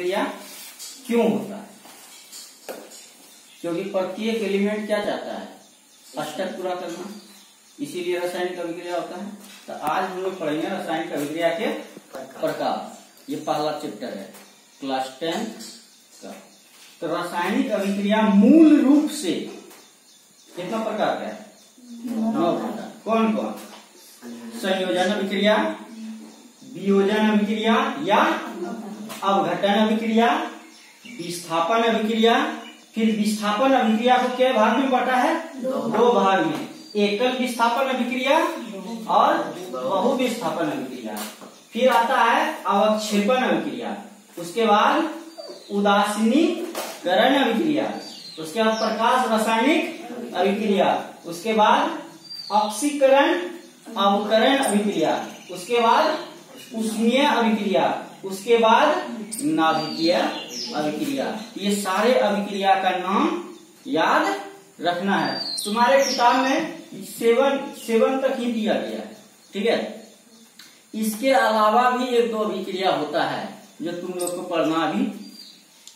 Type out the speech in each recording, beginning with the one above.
अभिक्रिया क्यों होता है? क्योंकि प्रत्येक एलिमेंट क्या चाहता है? अष्टक पूरा करना, इसीलिए रासायनिक अभिक्रिया होता है। तो आज हम लोग पढ़ेंगे रासायनिक अभिक्रिया के प्रकार। ये पहला चैप्टर है क्लास 10 का। तो रासायनिक अभिक्रिया मूल रूप से कितना प्रकार का है? 9 प्रकार। कौन कौन? संयोजन अभिक्रिया, वियोजन अभिक्रिया या अवघटन अभिक्रिया, विस्थापन अभिक्रिया। फिर विस्थापन अभिक्रिया को क्या भाग में बांटा है? 2 भाग में, एकल विस्थापन अभिक्रिया और बहु विस्थापन अभिक्रिया। फिर आता है अवक्षेपण अभिक्रिया, उसके बाद उदासीनीकरण अभिक्रिया, उसके बाद प्रकाश रासायनिक अभिक्रिया, उसके बाद ऑक्सीकरण अवकरण अभिक्रिया, उसके बाद उष्मीय अभिक्रिया, उसके बाद नाभिकीय अभिक्रिया। ये सारे अभिक्रिया का नाम याद रखना है। तुम्हारे किताब में 7 तक ही दिया गया है, ठीक है। इसके अलावा भी 1-2 अभिक्रिया होता है जो तुम लोग को पढ़ना अभी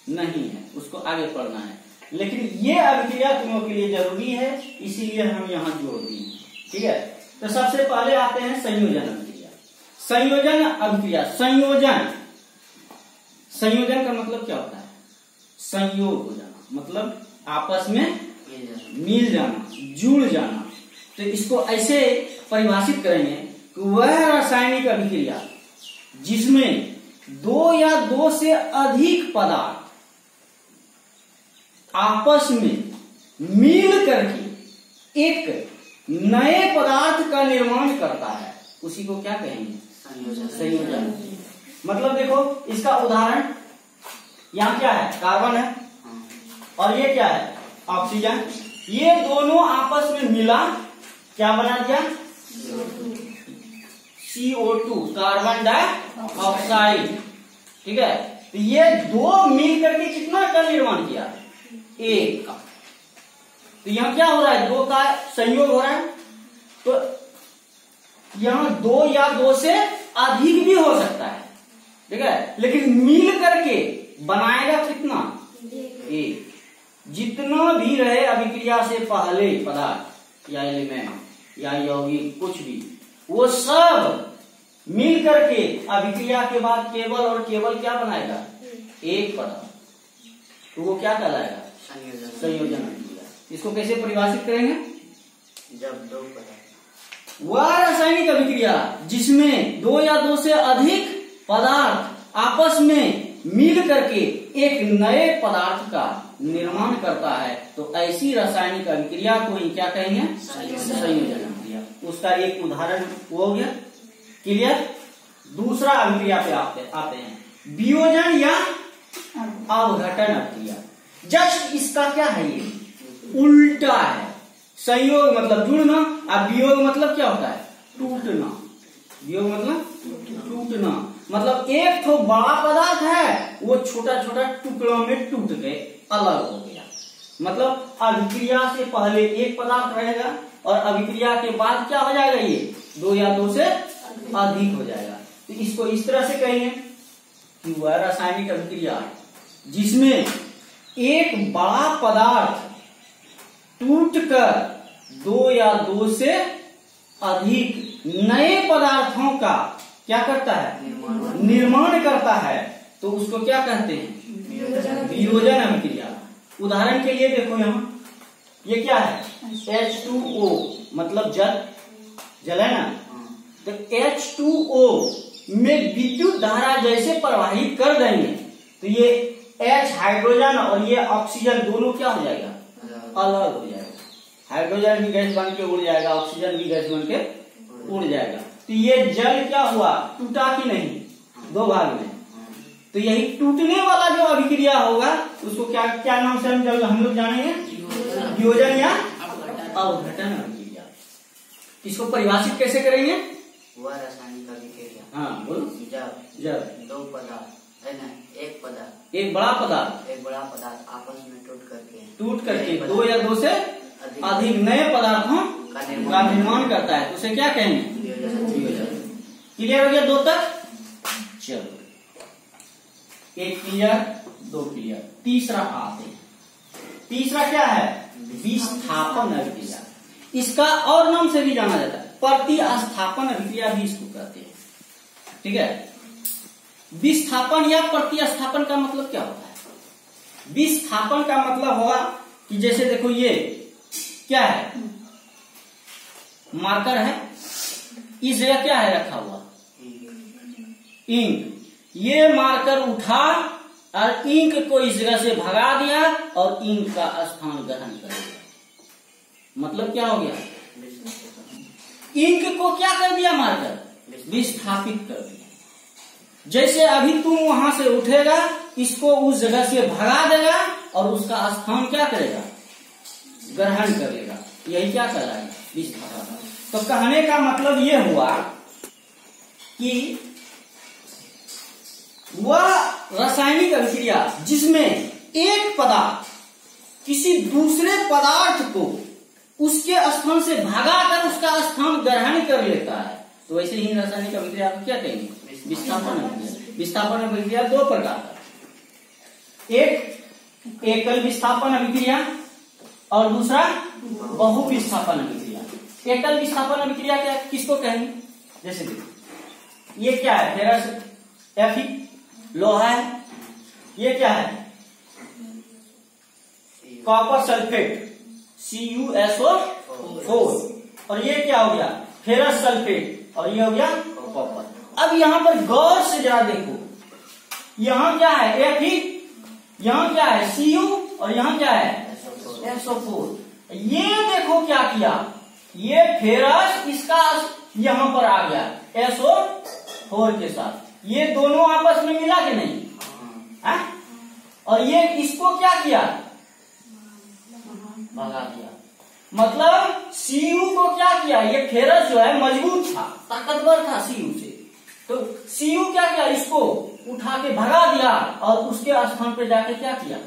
नहीं है, उसको आगे पढ़ना है। लेकिन ये अभिक्रिया तुम लोग के लिए जरूरी है, इसीलिए हम यहाँ जोड़ दिए, ठीक है। तो सबसे पहले आते हैं संयोजन अभिक्रिया। संयोजन अभिक्रिया, संयोजन का मतलब क्या होता है? संयोग हो जाना, मतलब आपस में मिल जाना, जुड़ जाना। तो इसको ऐसे परिभाषित करेंगे कि वह रासायनिक अभिक्रिया जिसमें 2 या 2 से अधिक पदार्थ आपस में मिल करके एक नए पदार्थ का निर्माण करता है, उसी को क्या कहेंगे? संयोजन। मतलब देखो इसका उदाहरण, यहाँ क्या है? कार्बन है और ये क्या है? ऑक्सीजन। ये दोनों आपस में मिला, क्या बना दिया? CO2, कार्बन डाइऑक्साइड, ठीक है। तो ये 2 मिल करके कितना का निर्माण किया? 1 का। तो यहाँ क्या हो रहा है? 2 का संयोग हो रहा है। तो यहाँ 2 या 2 से अधिक भी हो सकता है, ठीक है, लेकिन मिल करके बनाएगा कितना? 1। जितना भी रहे अभिक्रिया से पहले पदार्थ या एलिमेंट या यौगिक कुछ भी, वो सब मिल करके अभिक्रिया के बाद केवल और केवल क्या बनाएगा? 1 पदार्थ। तो वो क्या कहलाएगा? संयोजन अभिक्रिया। इसको कैसे परिभाषित करेंगे? जब 2 पदार्थ, वह रासायनिक अभिक्रिया जिसमें 2 या 2 से अधिक पदार्थ आपस में मिल करके एक नए पदार्थ का निर्माण करता है, तो ऐसी रासायनिक अभिक्रिया को ही क्या कहेंगे? संयोजन अभिक्रिया। उसका एक उदाहरण वो हो गया, क्लियर। दूसरा अभिक्रिया पे आते हैं, वियोजन या अवघटन अभिक्रिया। जस्ट इसका क्या है? ये उल्टा है। संयोग मतलब जुड़ना, अब वियोग मतलब क्या होता है? टूटना। वियोग मतलब टूटना, मतलब एक तो बड़ा पदार्थ है, वो छोटा छोटा टुकड़ों में टूट के अलग हो गया। मतलब अभिक्रिया से पहले 1 पदार्थ रहेगा और अभिक्रिया के बाद क्या हो जाएगा? ये 2 या 2 से अधिक हो जाएगा। तो इसको इस तरह से कहेंगे कि वह रासायनिक अभिक्रिया जिसमें एक बड़ा पदार्थ टूटकर 2 या 2 से अधिक नए पदार्थों का क्या करता है? निर्माण करता है, तो उसको क्या कहते हैं? वियोजन अभिक्रिया। उदाहरण के लिए देखो यहाँ, ये क्या है? H2O, मतलब जल है ना। तो H2O में विद्युत धारा जैसे प्रवाहित कर देंगे तो ये H हाइड्रोजन और ये ऑक्सीजन दोनों क्या हो जाएगा? अलग हो जाएगा। हाइड्रोजन भी गैस बन के उड़ जाएगा, ऑक्सीजन भी गैस बन के उड़ जाएगा। तो ये जल क्या हुआ? टूटा कि नहीं? 2 भाग में। तो यही टूटने वाला जो अभिक्रिया होगा उसको क्या नाम से हम लोग जानेंगे? वियोजन या अवघटन अभिक्रिया। इसको परिभाषित कैसे करेंगे? वह रासायनिक अभिक्रिया, हाँ बोलो। जब 2 पदार्थ है ना, 1 पदार्थ, एक बड़ा पदार्थ आपस में टूट करके 2 या 2 से अधिक नए पदार्थों का निर्माण करता है, तो उसे क्या कहेंगे? वियोजन। क्लियर हो गया 2 तक? चलो एक क्लियर, दो क्लियर। तीसरा आते हैं। तीसरा क्या है? विस्थापन अभिक्रिया। इसका और नाम से भी जाना जाता है, प्रतिस्थापन अभिक्रिया भी इसको कहते हैं। ठीक है। विस्थापन या प्रतिस्थापन का मतलब क्या होता है? विस्थापन का मतलब होगा कि जैसे देखो ये क्या है, मार्कर है, इस जगह क्या है रखा हुआ? इंक। ये मार्कर उठा और इंक को इस जगह से भगा दिया और इंक का स्थान ग्रहण कर दिया। मतलब क्या हो गया? इंक को क्या कर दिया? मार्कर विस्थापित कर दिया। जैसे अभी तुम वहां से उठेगा, इसको उस जगह से भगा देगा और उसका स्थान क्या करेगा? ग्रहण कर लेगा। यही क्या कर रहा है? विस्थापन। तो कहने का मतलब ये हुआ कि वह रासायनिक अभिक्रिया जिसमें एक पदार्थ किसी दूसरे पदार्थ को उसके स्थान से भगाकर उसका स्थान ग्रहण कर लेता है, तो वैसे ही रासायनिक अभिक्रिया को क्या कहेंगे? विस्थापन अभिक्रिया। विस्थापन अभिक्रिया दो प्रकार का, एक एकल विस्थापन अभिक्रिया और दूसरा बहु विस्थापन अभिक्रिया। एकल विस्थापन अभिक्रिया क्या किसको कहेंगे? जैसे देखो ये क्या है? फेरस Fe, लोहा है। ये क्या है? Copper sulphate CuSO4। और ये क्या हो गया? Ferrous sulphate. और ये हो गया कॉपर। अब यहां पर गौर से जरा देखो, यहां क्या है? Fe, यहां क्या है? Cu, और यहां क्या है? SO4। ये देखो क्या किया, ये फेरस इसका यहां पर आ गया SO4 के साथ। ये दोनों आपस में मिला कि नहीं है? और ये इसको क्या किया? भगा दिया। मतलब Cu को क्या किया? ये फेरस जो है मजबूत था, ताकतवर था Cu से, तो Cu क्या किया? इसको उठा के भगा दिया और उसके स्थान पे जाके क्या किया?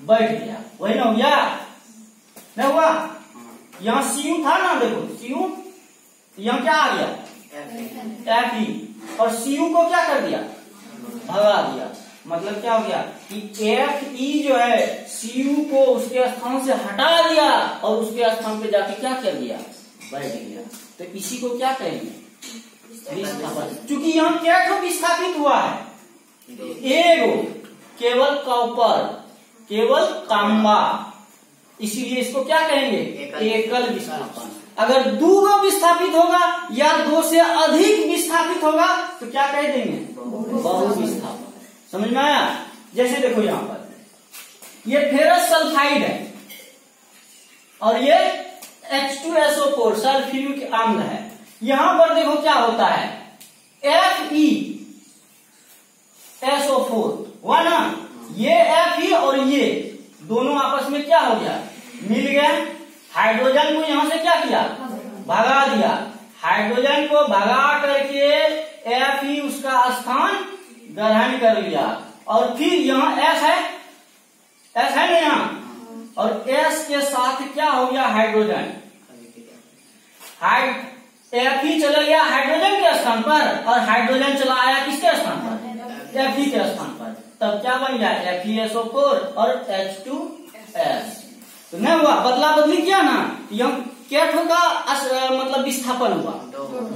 बैठ गया। वही ना हो गया? नहीं हुआ? यहाँ Cu था ना, देखो Cu, यहाँ क्या आ गया? Fe। और Cu को क्या कर दिया? भगा दिया। मतलब क्या हो गया कि Fe जो है Cu को उसके स्थान से हटा दिया और उसके स्थान पे जाके क्या कर दिया? बैठ गया। तो इसी को क्या कहेंगे? विस्थापन। क्योंकि यहाँ क्या ठो विस्थापित हुआ है? एगो, केवल कॉपर, केवल तांबा, इसीलिए इसको क्या कहेंगे? एकल विस्थापन। अगर दो विस्थापित होगा या दो से अधिक विस्थापित होगा तो क्या कह देंगे? बहु विस्थापन। समझ में आया? जैसे देखो यहां पर ये फेरस सल्फाइड है और ये H2SO4 सल्फ्यूरिक अम्ल है। यहां पर देखो क्या होता है? FeSO4 हुआ ना, ये Fe और ये दोनों आपस में क्या हो गया? मिल गया। हाइड्रोजन को यहां से क्या किया? भगा दिया। हाइड्रोजन को भगा करके Fe उसका स्थान ग्रहण कर लिया। और फिर यहाँ S है ना यहाँ, और S के साथ क्या हो गया? हाइड्रोजन। Fe चला गया हाइड्रोजन के स्थान पर और हाइड्रोजन चला आया किसके स्थान पर? Fe के स्थान पर। तब क्या बन गया? FeSO4 और H2S। तो नहीं हुआ? बदला बदली किया ना, यहाँ क्या ठोका? मतलब विस्थापन हुआ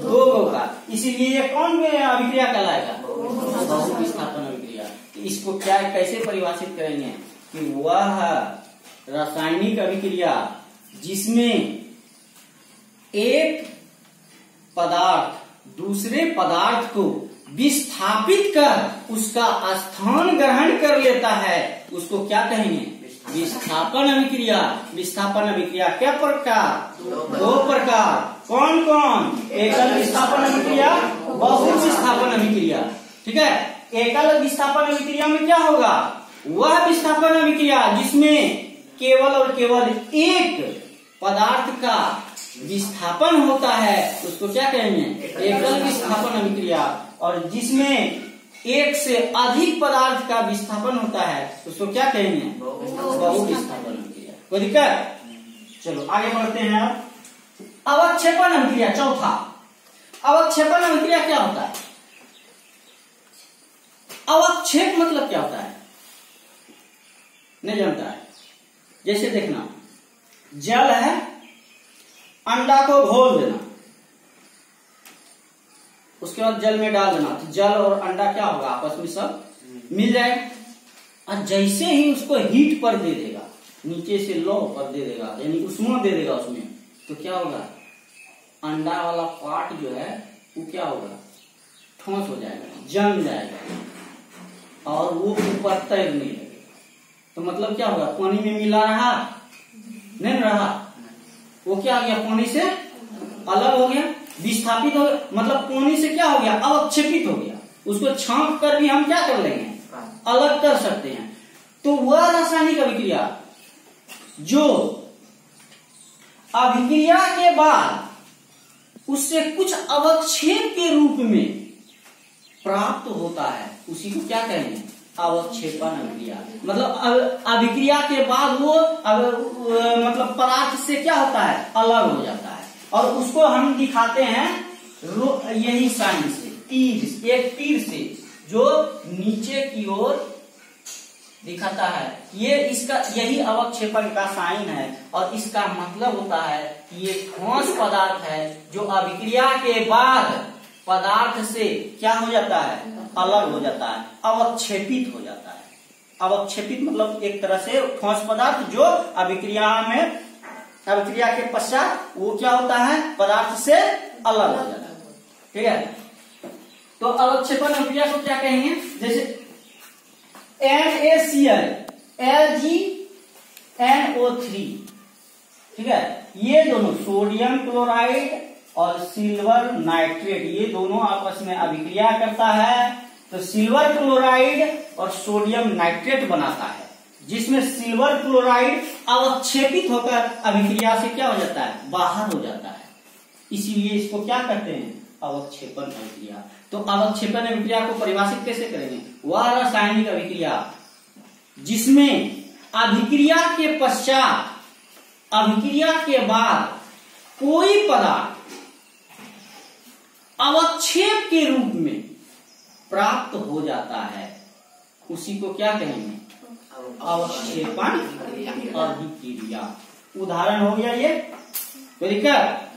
दो का। इसीलिए ये कौन अभिक्रिया कहलाएगा? बहु विस्थापन अभिक्रिया। इसको क्या कैसे परिभाषित करेंगे कि वह रासायनिक अभिक्रिया जिसमें एक पदार्थ दूसरे पदार्थ को विस्थापित कर उसका स्थान ग्रहण कर लेता है, उसको क्या कहेंगे? विस्थापन अभिक्रिया। विस्थापन अभिक्रिया क्या प्रकार? दो प्रकार। कौन कौन? एकल विस्थापन अभिक्रिया, बहु विस्थापन अभिक्रिया। ठीक है। एकल विस्थापन अभिक्रिया में क्या होगा? वह विस्थापन अभिक्रिया जिसमें केवल और केवल एक पदार्थ का विस्थापन होता है उसको क्या कहेंगे? एकल विस्थापन अभिक्रिया। और जिसमें एक से अधिक पदार्थ का विस्थापन होता है उसको क्या कहेंगे? बहु विस्थापन अभिक्रिया। कोई दिक्कत? चलो आगे बढ़ते हैं। अवक्षेपण अभिक्रिया चौथा। अवक्षेपण अभिक्रिया क्या होता है? अवक्षेप मतलब क्या होता है? नहीं जानता है? जैसे देखना, जल है, अंडा को घोल देना, उसके बाद जल में डाल देना, तो जल और अंडा क्या होगा? आपस में सब मिल जाएगा। और जैसे ही उसको हीट पर दे देगा, नीचे से लो पर दे देगा, यानी उष्मा दे देगा उसमें, तो क्या होगा? अंडा वाला पार्ट जो है वो क्या होगा? ठोस हो जाएगा, जम जाएगा और वो ऊपर तैरने लगेगा। तो मतलब क्या होगा? पानी में मिला रहा नहीं रहा, वो क्या हो गया? पानी से अलग हो गया, विस्थापित हो गया, मतलब पानी से क्या हो गया? अवक्षेपित हो गया। उसको छांक कर भी हम क्या कर लेंगे? अलग कर सकते हैं। तो वह रासायनिक अभिक्रिया जो अभिक्रिया के बाद उससे कुछ अवक्षेप के रूप में प्राप्त होता है, उसी को क्या कहेंगे? अवक्षेपन अभिक्रिया। मतलब अभिक्रिया के बाद वो मतलब पदार्थ से क्या होता है? अलग हो जाता है। और उसको हम दिखाते हैं यही साइन से, तीर, एक तीर से जो नीचे की ओर दिखाता है। ये इसका यही अवक्षेपन का साइन है। और इसका मतलब होता है कि ये ठोस पदार्थ है जो अभिक्रिया के बाद पदार्थ से क्या हो जाता है? अलग हो जाता है, अवक्षेपित हो जाता है। अवक्षेपित मतलब एक तरह से ठोस पदार्थ जो अभिक्रिया के पश्चात वो क्या होता है? पदार्थ से अलग हो जाता है। ठीक है, तो अवक्षेपन अभिक्रिया को क्या कहेंगे? जैसे NaCl, LgNO3, ठीक है, ये दोनों सोडियम क्लोराइड और सिल्वर नाइट्रेट, ये दोनों आपस में अभिक्रिया करता है, तो सिल्वर क्लोराइड और सोडियम नाइट्रेट बनाता है, जिसमें सिल्वर क्लोराइड अवक्षेपित होकर अभिक्रिया से क्या हो जाता है? बाहर हो जाता है। इसीलिए इसको क्या कहते हैं? अवक्षेपन अभिक्रिया। तो अवक्षेपन अभिक्रिया को परिभाषित कैसे करेंगे? वह रासायनिक अभिक्रिया जिसमें अभिक्रिया के पश्चात, अभिक्रिया के बाद कोई पदार्थ अवक्षेप के रूप में प्राप्त हो जाता है, उसी को क्या कहेंगे? अवक्षेपन अभिक्रिया। उदाहरण हो गया ये, कोई दिक्कत?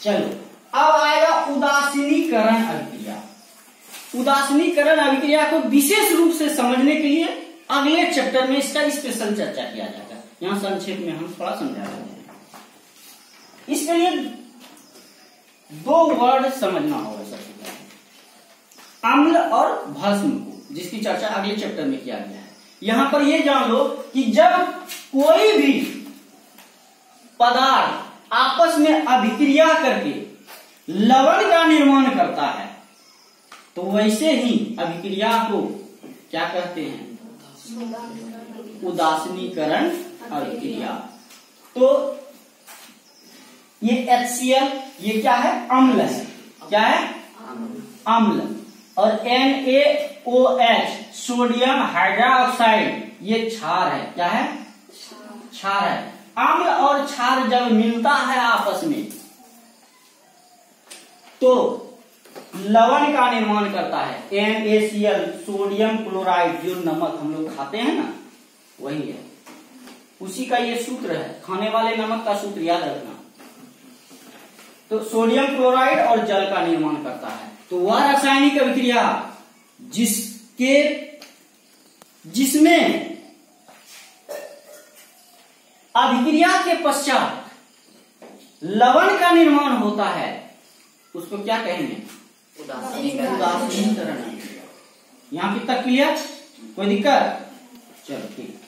चलो, अब आएगा उदासीनीकरण अभिक्रिया। उदासीनीकरण अभिक्रिया को विशेष रूप से समझने के लिए अगले चैप्टर में इसका स्पेशल चर्चा किया जाएगा। यहां संक्षेप में हम थोड़ा समझा रहे हैं। इसके लिए दो वर्ड समझना होगा सबसे पहले, अम्ल और भस्म को, जिसकी चर्चा अगले चैप्टर में किया गया है। यहां पर यह जान लो कि जब कोई भी पदार्थ आपस में अभिक्रिया करके लवण का निर्माण करता है, तो वैसे ही अभिक्रिया को क्या कहते हैं? उदासीनीकरण अभिक्रिया। तो ये HCl, ये क्या है? अम्ल है। क्या है? अम्ल। और NaOH, सोडियम हाइड्रोक्साइड, ये क्षार है। क्या है? क्षार है। अम्ल और क्षार जब मिलता है आपस में तो लवण का निर्माण करता है। NaCl, सोडियम क्लोराइड, जो नमक हम लोग खाते हैं ना, वही है, उसी का ये सूत्र है। खाने वाले नमक का सूत्र याद रखना। तो सोडियम क्लोराइड और जल का निर्माण करता है। तो वह रासायनिक अभिक्रिया जिसमें अभिक्रिया के पश्चात लवण का निर्माण होता है, उसको क्या कहेंगे? उदासीनीकरण अभिक्रिया। यहां तक क्लियर? कोई दिक्कत? चलो ठीक।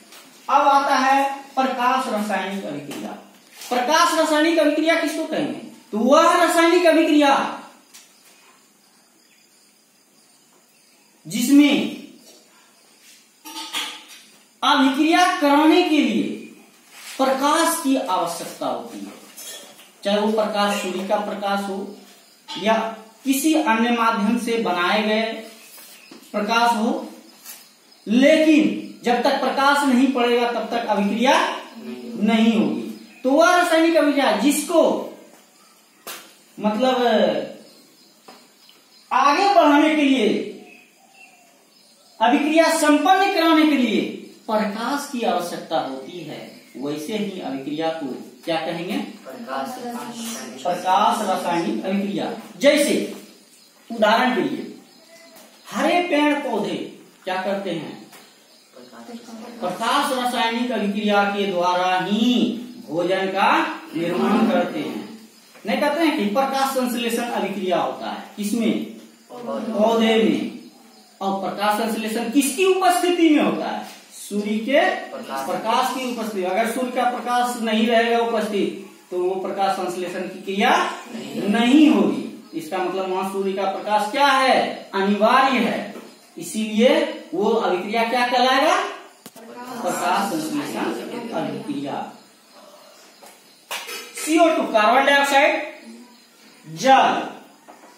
अब आता है प्रकाश रासायनिक अभिक्रिया। प्रकाश रासायनिक अभिक्रिया किसको कहेंगे? तो वह रासायनिक अभिक्रिया जिसमें अभिक्रिया कराने के लिए प्रकाश की आवश्यकता होती है, चाहे वो प्रकाश सूर्य का प्रकाश हो या किसी अन्य माध्यम से बनाए गए प्रकाश हो, लेकिन जब तक प्रकाश नहीं पड़ेगा तब तक अभिक्रिया नहीं होगी। तो वह रासायनिक अभिक्रिया जिसको मतलब आगे बढ़ाने के लिए अभिक्रिया संपन्न कराने के लिए प्रकाश की आवश्यकता होती है, वैसे ही अभिक्रिया को क्या कहेंगे? प्रकाश रासायनिक अभिक्रिया। जैसे उदाहरण के लिए हरे पेड़ पौधे क्या करते हैं? प्रकाश रासायनिक अभिक्रिया के द्वारा ही भोजन का निर्माण करते हैं। नहीं कहते हैं कि प्रकाश संश्लेषण अभिक्रिया होता है किसमें? पौधे में। और प्रकाश संश्लेषण किसकी उपस्थिति में होता है? सूर्य के प्रकाश की उपस्थिति। अगर सूर्य का प्रकाश नहीं रहेगा उपस्थित तो वो प्रकाश संश्लेषण की क्रिया नहीं होगी। इसका मतलब वहां सूर्य का प्रकाश क्या है? अनिवार्य है। इसीलिए वो अभिक्रिया क्या कहलाएगा? प्रकाश संश्लेषण अभिक्रिया। CO2 कार्बन डाइऑक्साइड, जल,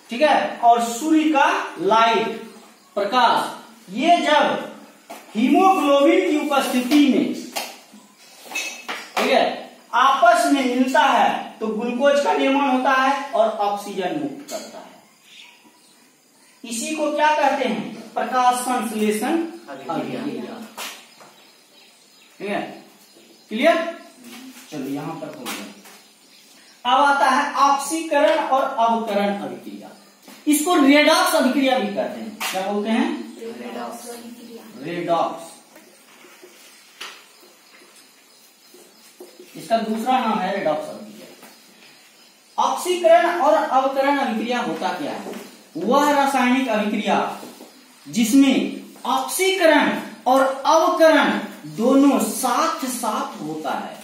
ठीक है, और सूर्य का लाइट प्रकाश, ये जब हीमोग्लोबिन की उपस्थिति में, ठीक है, आपस में मिलता है तो ग्लूकोज का निर्माण होता है और ऑक्सीजन मुक्त करता है। इसी को क्या कहते हैं? प्रकाश संश्लेषण अभिक्रिया। ठीक है, क्लियर? चलो यहां पर हो गया। अब आता है ऑक्सीकरण और अवकरण अभिक्रिया। इसको रेडॉक्स अभिक्रिया भी कहते हैं। क्या बोलते हैं? रेडॉक्स। इसका दूसरा नाम है रेडॉक्स अभिक्रिया। ऑक्सीकरण और अवकरण अभिक्रिया होता क्या है? वह रासायनिक अभिक्रिया जिसमें ऑक्सीकरण और अवकरण दोनों साथ साथ होता है,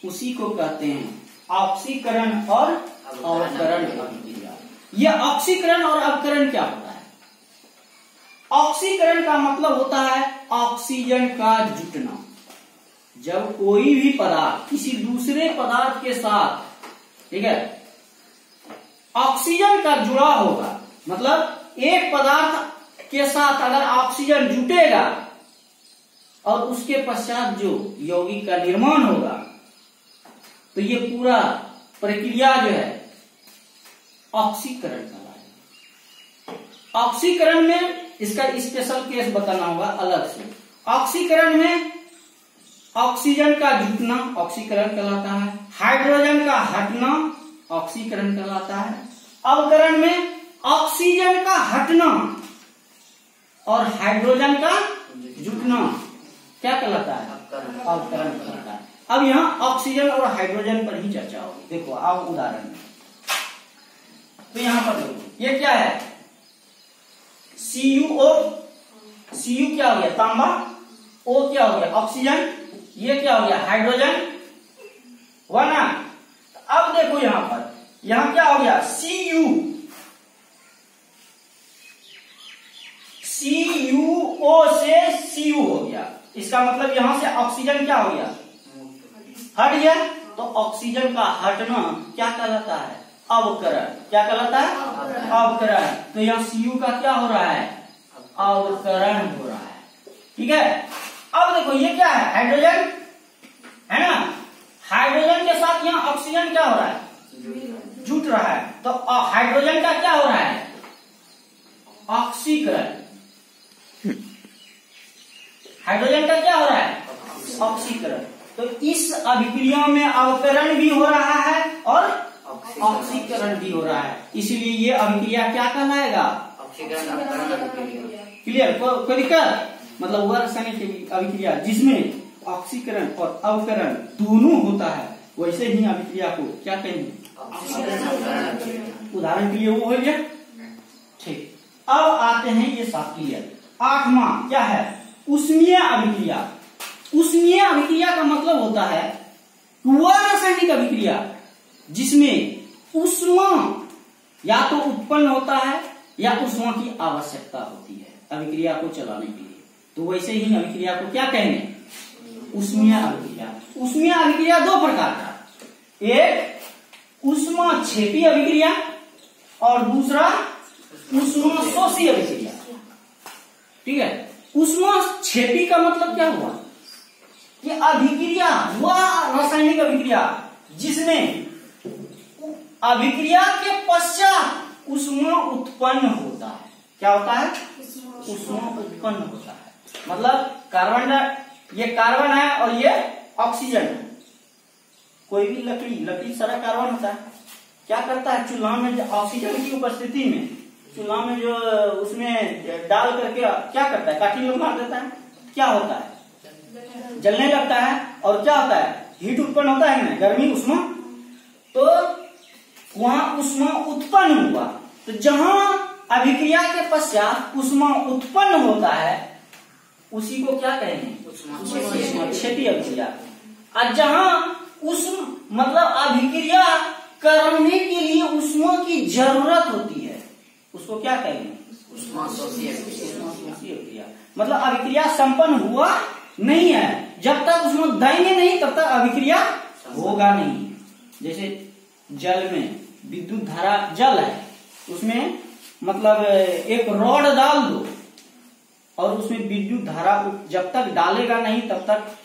उसी को कहते हैं ऑक्सीकरण और अवकरण अभिक्रिया। यह ऑक्सीकरण और अवकरण क्या होता है? ऑक्सीकरण का मतलब होता है ऑक्सीजन का जुटना। जब कोई भी पदार्थ किसी दूसरे पदार्थ के साथ, ठीक है, ऑक्सीजन का जुड़ा होगा, मतलब एक पदार्थ के साथ अगर ऑक्सीजन जुटेगा और उसके पश्चात जो यौगिक का निर्माण होगा तो ये पूरा प्रक्रिया जो है ऑक्सीकरण कहलाएगा। ऑक्सीकरण में इसका स्पेशल केस बताना होगा अलग से। ऑक्सीकरण में ऑक्सीजन का जुटना ऑक्सीकरण कहलाता है, हाइड्रोजन का हटना ऑक्सीकरण कहलाता है। अवकरण में ऑक्सीजन का हटना और हाइड्रोजन का जुटना क्या कहलाता है? अवकरण कहलाता है। अब यहाँ ऑक्सीजन और हाइड्रोजन पर ही चर्चा होगी। देखो अब उदाहरण में तो यहां पर देखो ये क्या है? CuO, Cu क्या हो गया? तांबा। O क्या हो गया? ऑक्सीजन। ये क्या हो गया? हाइड्रोजन, हुआ ना? अब देखो यहां पर, यहां क्या हो गया? CuO से Cu हो गया। इसका मतलब यहां से ऑक्सीजन क्या हो गया? हट गया। तो ऑक्सीजन का हटना क्या कहलाता है? अवकरण। क्या कहलाता है? अवकरण। तो यहाँ Cu का क्या हो रहा है? अवकरण हो रहा है। ठीक है, अब देखो ये क्या है? हाइड्रोजन है ना? हाइड्रोजन के साथ यहाँ ऑक्सीजन क्या हो रहा है? जुट रहा है। तो हाइड्रोजन का क्या हो रहा है? ऑक्सीकरण। हाइड्रोजन का क्या हो रहा है? ऑक्सीकरण। तो इस अभिक्रिया में अवकरण भी हो रहा है और ऑक्सीकरण भी हो रहा है। इसलिए ये अभिक्रिया क्या कहलाएगा? क्लियर? कोई दिक्कत? मतलब वह रासायनिक अभिक्रिया जिसमें ऑक्सीकरण और अवकरण दोनों होता है, वैसे ही अभिक्रिया को क्या कहेंगे? उदाहरण के लिए वो हो गया। ठीक, अब आते हैं ये सब क्लियर। 8वां क्या है? ऊष्मीय अभिक्रिया। ऊष्मीय अभिक्रिया का मतलब होता है वह रासायनिक अभिक्रिया जिसमें ऊष्मा या तो उत्पन्न होता है या ऊष्मा की आवश्यकता होती है अभिक्रिया को चलाने के लिए। तो वैसे ही अभिक्रिया को क्या कहेंगे? ऊष्मीय अभिक्रिया। ऊष्मीय अभिक्रिया दो प्रकार का, एक ऊष्माक्षेपी अभिक्रिया और दूसरा ऊष्माशोषी अभिक्रिया। ठीक है, ऊष्माक्षेपी का मतलब क्या हुआ? कि अभिक्रिया वह रासायनिक अभिक्रिया जिसमें अभिक्रिया के पश्चात ऊष्मा उत्पन्न होता है। क्या होता है? ऊष्मा उत्पन्न होता है। मतलब ये कार्बन है और ये ऑक्सीजन है। कोई भी लकड़ी सारा कार्बन होता है। क्या करता है, चूल्हा में ऑक्सीजन की उपस्थिति में चूल्हा में जो उसमें डाल करके क्या करता है, काठी लोग मार देता है। क्या होता है, जलने लगता है और क्या होता है, हीट उत्पन्न होता है ना, गर्मी उष्मा। तो वहां उष्मा उत्पन्न हुआ। तो जहां अभिक्रिया के पश्चात उष्मा उत्पन्न होता है उसी को क्या कहेंगे, उष्माक्षेपी अभिक्रिया। और जहां उष्मा मतलब अभिक्रिया करने के लिए उष्मा की जरूरत होती है उसको क्या कहेंगे, उष्माशोषी अभिक्रिया। मतलब अभिक्रिया संपन्न हुआ नहीं है, जब तक उसमें देंगे नहीं तब तक अभिक्रिया होगा नहीं। जैसे जल में विद्युत धारा, जल है उसमें मतलब एक रॉड डाल दो और उसमें विद्युत धारा जब तक डालेगा नहीं तब तक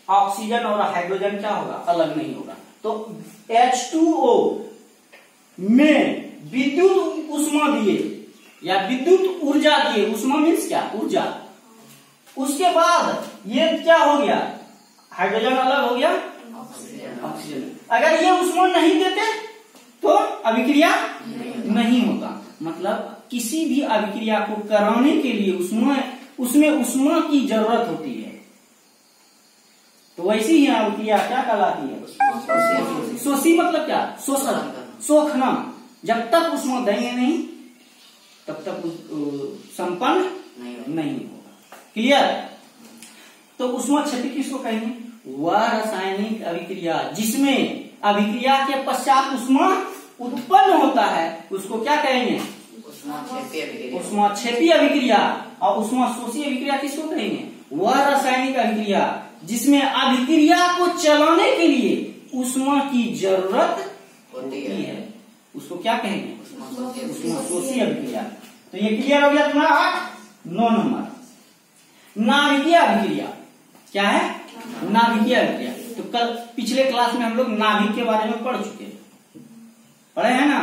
ऑक्सीजन और हाइड्रोजन क्या होगा, अलग नहीं होगा। तो H2O में विद्युत उष्मा दिए या विद्युत ऊर्जा दिए, उष्मा मीन्स क्या, ऊर्जा। उसके बाद ये क्या हो गया, हाइड्रोजन अलग हो गया ऑक्सीजन। अगर ये उष्मा नहीं देते तो अभिक्रिया नहीं होता। मतलब किसी भी अभिक्रिया को कराने के लिए उसमें उष्मा की जरूरत होती है। तो वैसी ही अभिक्रिया क्या कहलाती है, शोषी। मतलब क्या, शोषण, सोखना। जब तक उष्मा देंगे नहीं तब तक संपन्न नहीं होगा। क्लियर। तो उष्माक्षेपी किसको कहेंगे, वह रासायनिक अभिक्रिया जिसमें अभिक्रिया के पश्चात उष्मा उत्पन्न होता है उसको क्या कहेंगे, उष्माक्षेपी अभिक्रिया। और उष्माशोषी अभिक्रिया किसको कहेंगे, वह रासायनिक अभिक्रिया जिसमें अभिक्रिया को चलाने के लिए उष्मा की जरूरत होती है उसको क्या कहेंगे, उष्माशोषी अभिक्रिया। तो ये क्लियर हो गया तुम्हारा 9 नंबर। नाभिकीय अभिक्रिया क्या है, नाभिकीय अभिक्रिया। तो कल पिछले क्लास में हम लोग नाभिक के बारे में पढ़े हैं ना।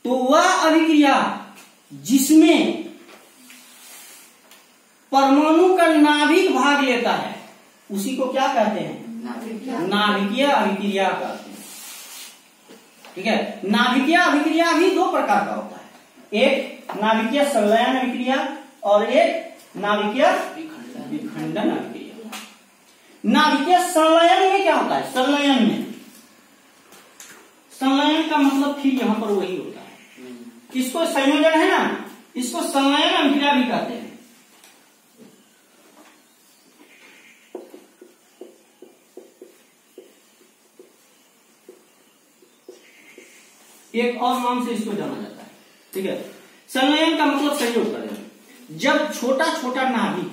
तो वह अभिक्रिया जिसमें परमाणु का नाभिक भाग लेता है उसी को क्या कहते हैं, नाभिकीय अभिक्रिया कहते हैं। ठीक है। नाभिकीय अभिक्रिया भी 2 प्रकार का होता है, एक नाभिकीय संलयन अभिक्रिया और एक नाभिकीय विखंडन अभिक्रिया। नाभिकीय संलयन में क्या होता है, संलयन का मतलब फिर यहां पर वही होता है। इसको संयोजन है ना, इसको संलयन अभिक्रिया भी कहते हैं। एक और नाम से इसको जाना जाता है। ठीक है। संलयन का मतलब संयोग करें। जब छोटा छोटा नाभिक,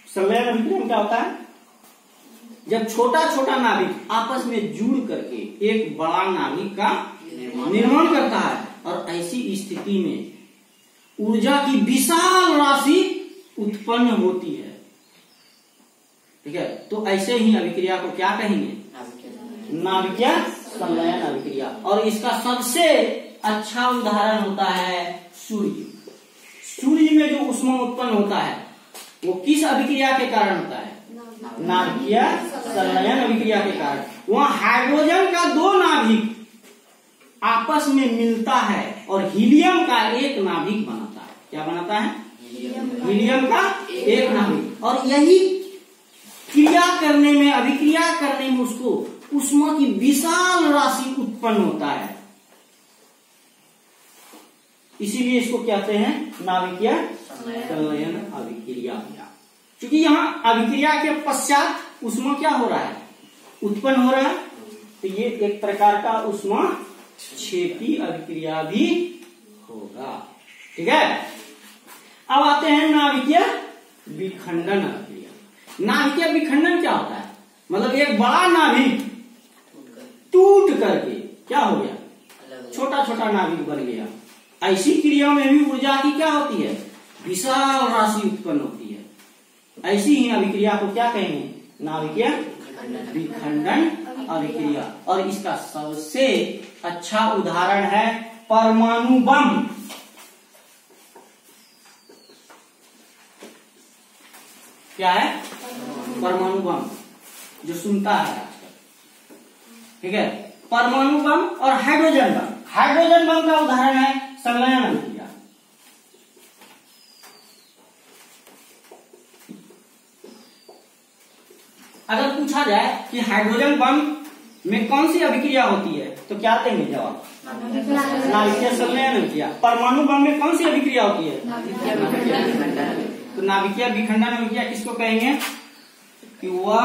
संलयन अभिक्रिया में क्या होता है, जब छोटा छोटा नाभिक आपस में जुड़ करके एक बड़ा नाभिक का निर्माण करता है और ऐसी स्थिति में ऊर्जा की विशाल राशि उत्पन्न होती है। ठीक है। तो ऐसे ही अभिक्रिया को क्या कहेंगे, नाभिकीय संलयन अभिक्रिया। और इसका सबसे अच्छा उदाहरण होता है सूर्य। सूर्य में जो ऊष्मा उत्पन्न होता है वो किस अभिक्रिया के कारण होता है, नाभिकीय संलयन अभिक्रिया के कारण। वहां हाइड्रोजन का 2 नाभिक आपस में मिलता है और हीलियम का एक नाभिक बनाता है। क्या बनाता है, हीलियम का एक नाभिक। और यही क्रिया करने में, अभिक्रिया करने में उसको उष्मा की विशाल राशि उत्पन्न होता है। इसीलिए इसको कहते हैं नाभिकीय संलयन अभिक्रिया। क्योंकि यहाँ अभिक्रिया के पश्चात उष्मा क्या हो रहा है, उत्पन्न हो रहा है। तो ये एक प्रकार का उष्माक्षेपी अभिक्रिया भी होगा। ठीक है। अब आते हैं नाभिकीय विखंडन अभिक्रिया। नाभिकीय विखंडन क्या होता है, मतलब एक बड़ा नाभिक टूट करके क्या हो गया, छोटा छोटा नाभिक बन गया। ऐसी क्रिया में भी ऊर्जा की क्या होती है, विशाल राशि उत्पन्न होती है। ऐसी ही अभिक्रिया को क्या कहेंगे, नाभिकीय विखंडन अभिक्रिया। और इसका सबसे अच्छा उदाहरण है परमाणु बम। क्या है? परमाणु बम, जो सुनता है आजकल। ठीक है, परमाणु बम और हाइड्रोजन बम। हाइड्रोजन बम का उदाहरण है संलयन अभिक्रिया। अगर पूछा जाए कि हाइड्रोजन बम में कौन सी अभिक्रिया होती है तो क्या देंगे जवाब? नाभिकीय संलयन अभिक्रिया। परमाणु बम में कौन सी अभिक्रिया होती है? तो नाभिकीय विखंडन अभिक्रिया किसको कहेंगे? कि वह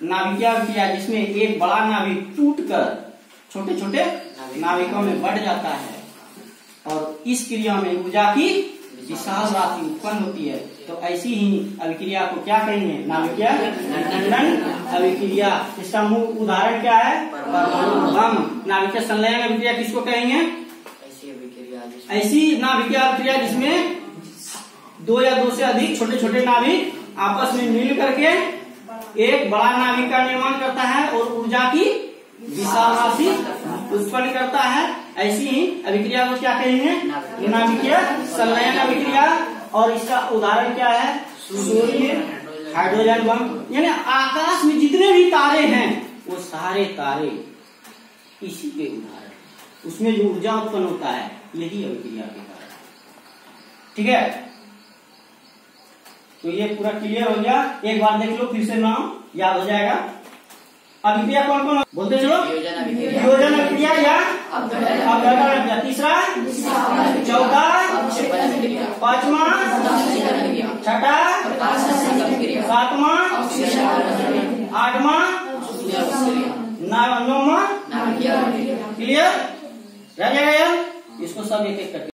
नाभिकीय अभिक्रिया जिसमें एक बड़ा नाभिक टूटकर छोटे छोटे नाभिकों में बढ़ जाता है और इस क्रिया में ऊर्जा की विशाल राशि उत्पन्न होती है। तो ऐसी ही अभिक्रिया को क्या कहेंगे? नाभिकीय विखंडन अभिक्रिया। इसका मूल उदाहरण क्या है? परमाणु बम। नाभिकीय संलयन अभिक्रिया किसको कहेंगे? ऐसी नाभिकीय अभिक्रिया जिसमें दो या दो से अधिक छोटे छोटे नाभिक आपस में मिल करके एक बड़ा नाभिक का निर्माण करता है और ऊर्जा की विशाल राशि उत्पन्न करता है। ऐसी ही अभिक्रिया को क्या कहेंगे? नाभिकीय संलयन अभिक्रिया। और इसका उदाहरण क्या है? सूर्य, हाइड्रोजन बम। यानी आकाश में जितने भी तारे हैं वो सारे तारे इसी के उदाहरण। उसमें जो ऊर्जा उत्पन्न होता है यही अभिक्रिया के कारण। ठीक है, तो ये पूरा क्लियर हो गया। एक बार देख लो, फिर से नाम याद हो जाएगा। अभिक्रिया कौन कौन बोलते चलो? वियोजन अभिक्रिया या अपघटन अभिक्रिया। तीसरा, चौथा, पांचवा, छठा, सातवां, आठवां, नौवां। क्लियर रह जाएगा यार? इसको सब एक एक करके